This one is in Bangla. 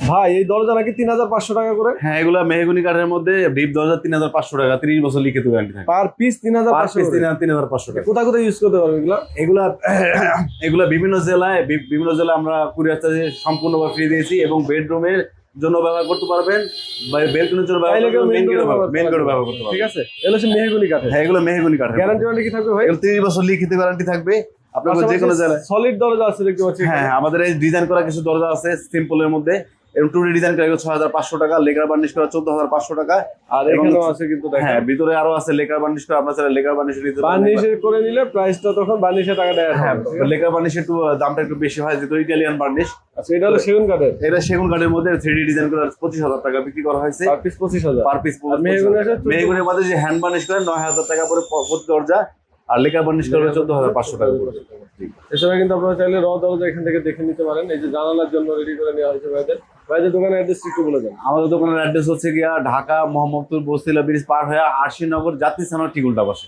ভাই এই দরজা নাকি 3500 টাকা করে? হ্যাঁ, এগুলা মেহগনি কাঠের মধ্যে ডিপ দরজা 3500 টাকা, 30 বছর লিখিত গ্যারান্টি থাকে। পার পিস 3500 করে? 3500 টাকা। কোথায় কোথায় ইউজ করতে পারবে এগুলা? এগুলা এগুলা বিভিন্ন জেলায় আমরা কুরিয়ার চার্জে সম্পূর্ণভাবে ফ্রি দিয়েছি, এবং বেডরুমের জন্য ব্যবহার করতে পারবেন, বেলকনির জন্য ব্যবহার করতে পারবেন, মেইন গেটে ব্যবহার করতে পারবেন। ঠিক আছে, এগুলো হচ্ছে মেহগনি কাঠের। হ্যাঁ, এগুলো মেহগনি কাঠের। গ্যারান্টি ওয়ারেন্টি কি থাকবে ভাই? এগুলো 30 বছর লিখিত গ্যারান্টি থাকবে আপনাদের যে কোনো জেলায়। সলিড দরজা আছে দেখতে পাচ্ছি। হ্যাঁ, আমাদের এই ডিজাইন করা কিছু দরজা আছে সিম্পলের মধ্যে, এবং টুডি ডিজাইন করা 6500 টাকা, লেকার বার্নিশ করা 14500 টাকা। আর এখানেও আছে কিন্তু দেখেন। হ্যাঁ, ভিতরে আরো আছে লেকার বার্নিশ করা, আপনারা চাইলে লেকার বার্নিশ নিতে পারেন। বার্নিশ করে নিলে প্রাইসটা তখন বার্নিশের টাকাটা অ্যাড হ্যাঁ, হবে। লেকার বার্নিশ একটু দামটা একটু বেশি হয়, যেহেতু ইটালিয়ান বার্নিশ। আচ্ছা, এটা হলো সেগুন কাঠের। এটা সেগুন কাঠের মধ্যে 3D ডিজাইন করা 25000 টাকা বিক্রি করা হয়েছে। Per piece 25000। পার পিস মেহগনির মধ্যে যে হ্যান্ড বার্নিশ করে 9000 টাকা করে প্রতি দরজা, আর লেকার বার্নিশ করে 14500 টাকা করে। এছাড়া কিন্তু আপনারা চাইলে র দরজা এখান থেকে দেখে নিতে পারেন। এই যে জানালার জন্য রেডি করে নেওয়া হয়েছে ভাইদের দোকানের অ্যাড্রেস একটু বলে দেন। আমাদের দোকানের অ্যাড্রেস হচ্ছে গিয়া ঢাকা মোহাম্মদপুর বস্তিলা ব্রিজ পার হয়ে আরশিনগর জাতীয় থানার ঠিক উল্টা পাশে।